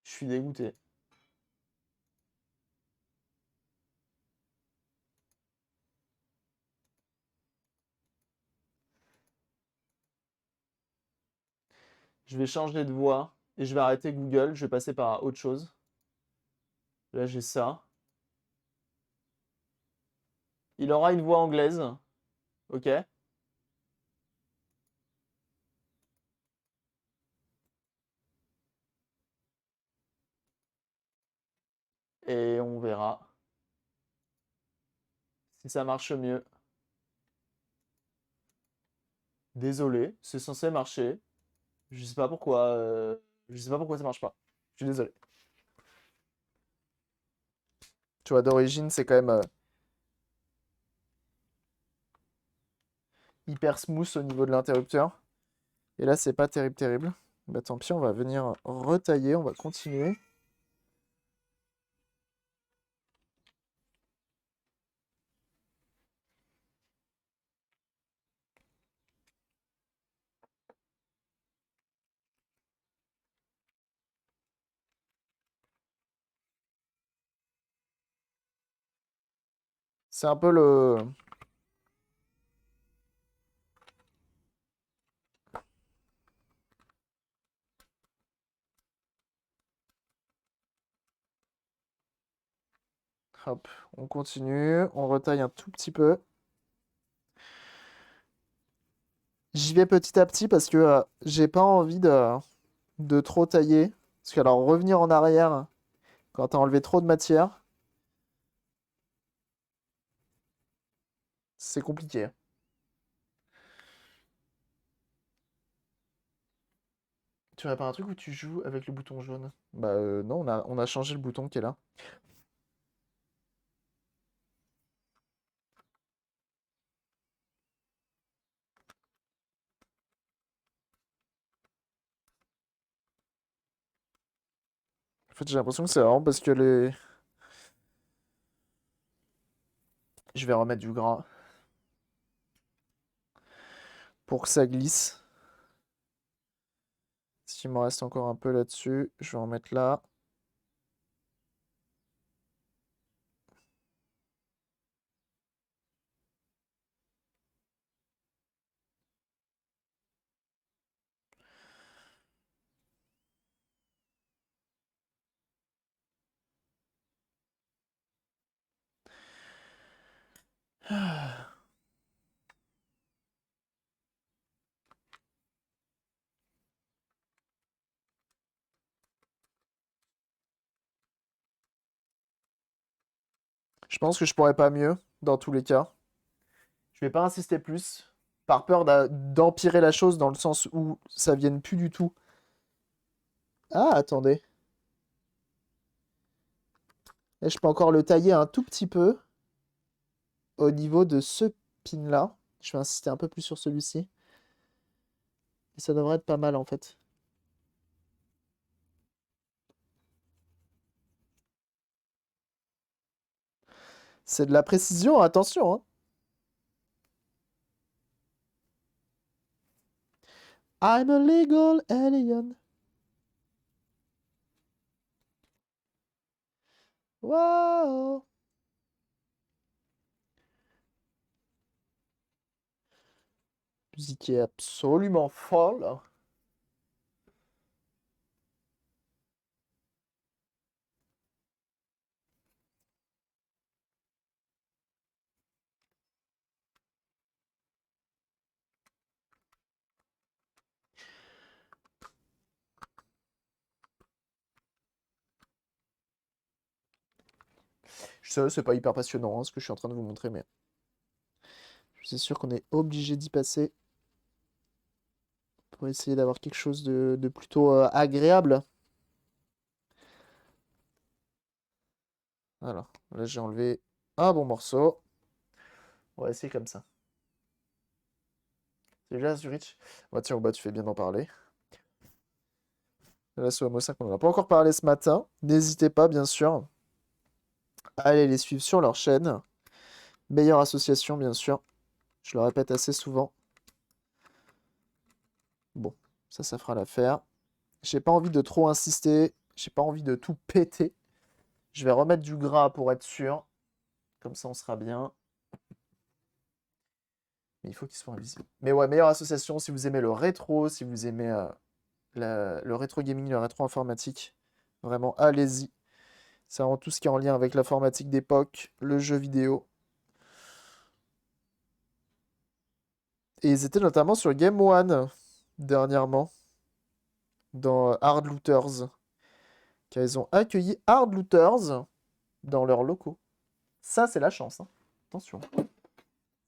Je suis dégoûté. Je vais changer de voix et je vais arrêter Google. Je vais passer par autre chose. Là, j'ai ça. Il aura une voix anglaise. Ok. Et on verra si ça marche mieux. Désolé, c'est censé marcher. Je sais pas pourquoi. Je sais pas pourquoi ça marche pas. Je suis désolé. Tu vois, d'origine, c'est quand même hyper smooth au niveau de l'interrupteur. Et là, c'est pas terrible, terrible. Bah tant pis, on va venir retailler, on va continuer. C'est un peu le... Hop, on continue, on retaille un tout petit peu. J'y vais petit à petit parce que j'ai pas envie de trop tailler. Parce que alors revenir en arrière quand t'as enlevé trop de matière, c'est compliqué. Tu n'as pas un truc où tu joues avec le bouton jaune? Bah non, on a changé le bouton qui est là. En fait, j'ai l'impression que c'est vraiment parce que les... Je vais remettre du gras pour que ça glisse. S'il me reste encore un peu là-dessus, je vais en mettre là. Je pense que je pourrais pas mieux, dans tous les cas. Je vais pas insister plus, par peur d'empirer la chose dans le sens où ça vienne plus du tout. Ah, attendez. Et je peux encore le tailler un tout petit peu au niveau de ce pin-là. Je vais insister un peu plus sur celui-ci. Et ça devrait être pas mal en fait. C'est de la précision, attention, hein. I'm a legal alien. Wow. Musique est absolument folle. Je sais, c'est pas hyper passionnant hein, ce que je suis en train de vous montrer, mais je suis sûr qu'on est obligé d'y passer pour essayer d'avoir quelque chose de plutôt agréable. Alors, là j'ai enlevé un bon morceau. On va essayer comme ça. C'est déjà Zurich. Bah tiens, bah, tu fais bien d'en parler. Là, sur Homo 5, on n'en a pas encore parlé ce matin. N'hésitez pas, bien sûr, à aller les suivre sur leur chaîne. Meilleure association, bien sûr. Je le répète assez souvent. Bon, ça fera l'affaire. J'ai pas envie de trop insister. J'ai pas envie de tout péter. Je vais remettre du gras pour être sûr. Comme ça, on sera bien. Mais il faut qu'il soit invisible. Mais ouais, meilleure association si vous aimez le rétro, si vous aimez le rétro gaming, le rétro informatique. Vraiment, allez-y. C'est vraiment tout ce qui est en lien avec l'informatique d'époque, le jeu vidéo. Et ils étaient notamment sur Game One dernièrement, dans Hard Looters. Car ils ont accueilli Hard Looters dans leurs locaux. Ça, c'est la chance, hein. Attention.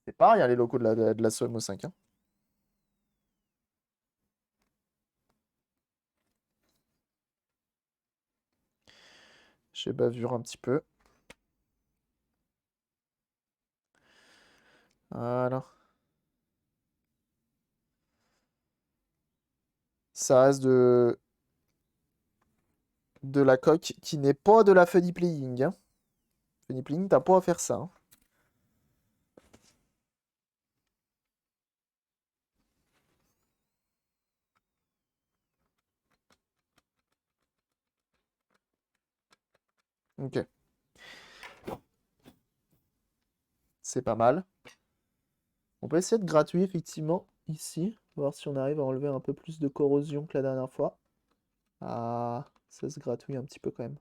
C'est pas rien les locaux de la Somo 5. Hein. J'ai bavure un petit peu. Voilà. Ça reste de la coque qui n'est pas de la funny playing. Hein. Funny playing, t'as pas à faire ça. Hein. Ok. C'est pas mal. On peut essayer de gratuit, effectivement, ici. Voir si on arrive à enlever un peu plus de corrosion que la dernière fois. Ah, ça se gratouille un petit peu quand même.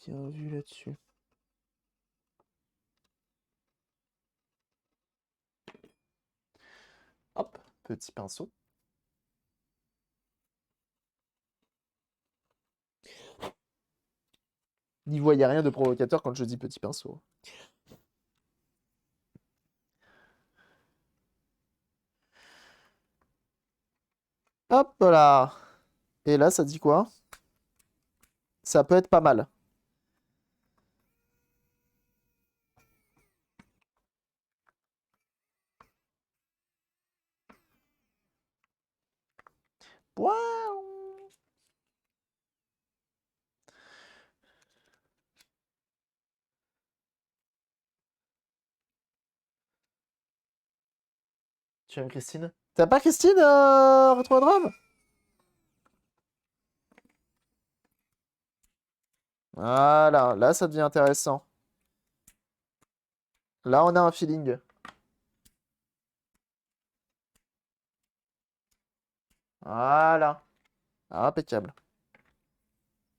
Bien vu là-dessus. Hop, petit pinceau. N'y voyez rien de provocateur quand je dis petit pinceau. Hop là. Et là, ça dit quoi? Ça peut être pas mal. Waouh. Tu aimes Christine? T'as pas Christine, Retrodrome? Voilà, là ça devient intéressant. Là on a un feeling. Voilà. Impeccable.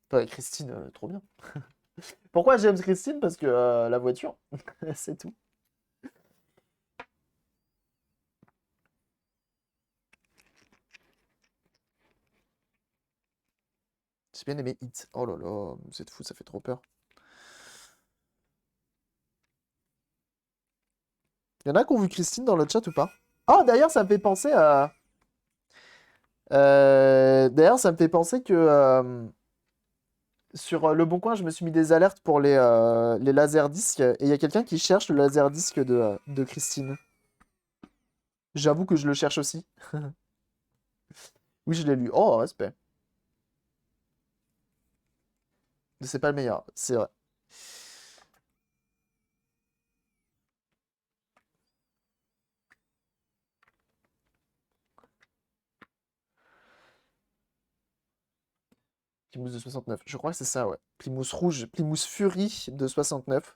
Toi, Christine, trop bien. Pourquoi j'aime Christine? Parce que la voiture, c'est tout. J'ai bien aimé Hit. Oh là là, vous êtes fous, ça fait trop peur. Il y en a qui ont vu Christine dans le chat ou pas? Oh, d'ailleurs, ça me fait penser à... D'ailleurs, ça me fait penser que sur Le Bon Coin, je me suis mis des alertes pour les laserdiscs. Et il y a quelqu'un qui cherche le laserdisc de Christine. J'avoue que je le cherche aussi. Oui, je l'ai lu. Oh, respect. C'est pas le meilleur, c'est vrai. Plymouth de 69. Je crois que c'est ça, ouais. Plymouth rouge. Plymouth Fury de 69.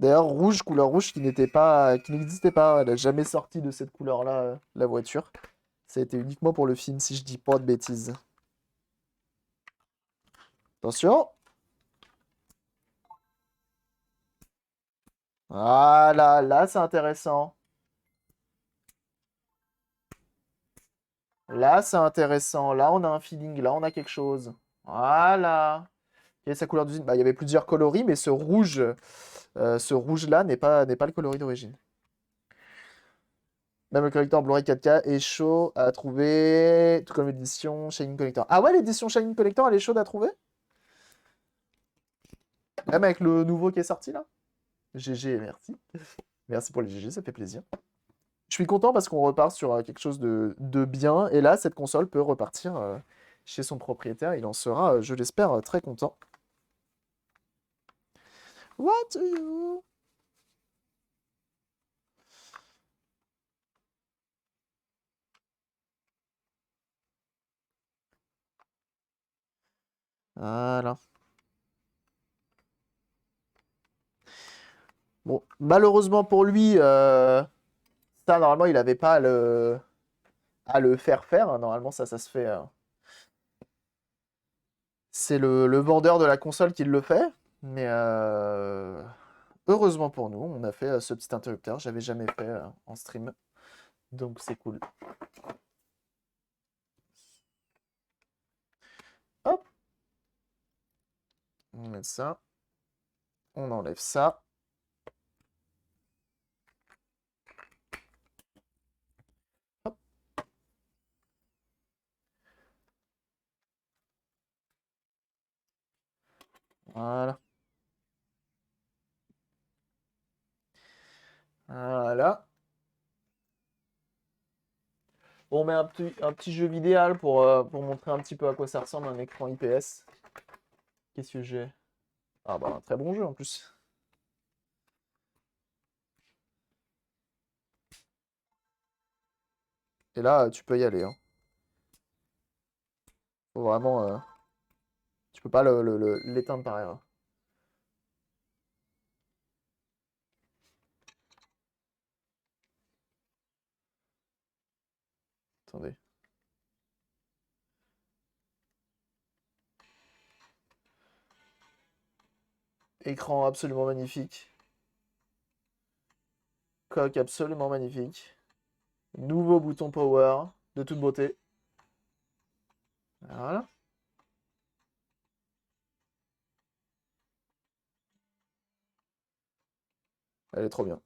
D'ailleurs, rouge, couleur rouge qui n'était pas, qui n'existait pas. Elle n'a jamais sorti de cette couleur-là, la voiture. Ça a été uniquement pour le film, si je dis pas de bêtises. Attention. Voilà, là c'est intéressant. Là c'est intéressant. Là on a un feeling, là on a quelque chose. Voilà. Quelle est sa couleur d'usine? Bah, il y avait plusieurs coloris, mais ce rouge-là n'est pas le coloris d'origine. Même le collector Blu-ray 4K est chaud à trouver, tout comme l'édition Shining Collector. Ah ouais, l'édition Shining Collector, elle est chaude à trouver? Même avec le nouveau qui est sorti là? GG, merci. Merci pour les GG, ça fait plaisir. Je suis content parce qu'on repart sur quelque chose de bien. Et là, cette console peut repartir chez son propriétaire. Il en sera, je l'espère, très content. What do you... Voilà. Bon, malheureusement pour lui, ça, normalement, il n'avait pas à le faire. Hein. Normalement, ça se fait... C'est le vendeur de la console qui le fait. Mais heureusement pour nous, on a fait ce petit interrupteur. J'avais jamais fait en stream. Donc c'est cool. Hop. On met ça. On enlève ça. Hop. Voilà. Voilà. On met un petit jeu vidéo pour montrer un petit peu à quoi ça ressemble un écran IPS. Qu'est-ce que j'ai? Ah bah un très bon jeu en plus. Et là, tu peux y aller. Hein. Faut vraiment... tu peux pas l'éteindre par erreur. Attendez. Écran absolument magnifique. Coque absolument magnifique. Nouveau bouton power de toute beauté. Voilà. Elle est trop bien.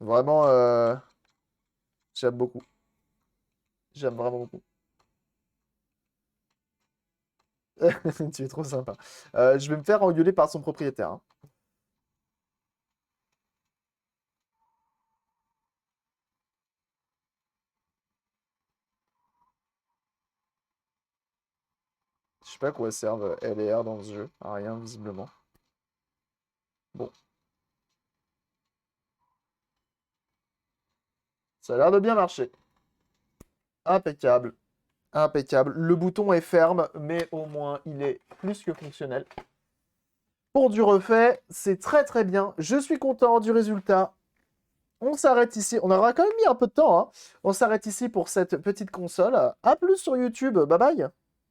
Vraiment, j'aime beaucoup. J'aime vraiment beaucoup. Tu es trop sympa. Je vais me faire engueuler par son propriétaire. Hein. Je sais pas à quoi servent L et R dans ce jeu. À rien, visiblement. Bon. Ça a l'air de bien marcher. Impeccable. Impeccable. Le bouton est ferme, mais au moins, il est plus que fonctionnel. Pour du refait, c'est très très bien. Je suis content du résultat. On s'arrête ici. On aura quand même mis un peu de temps. Hein. On s'arrête ici pour cette petite console. A plus sur YouTube. Bye bye.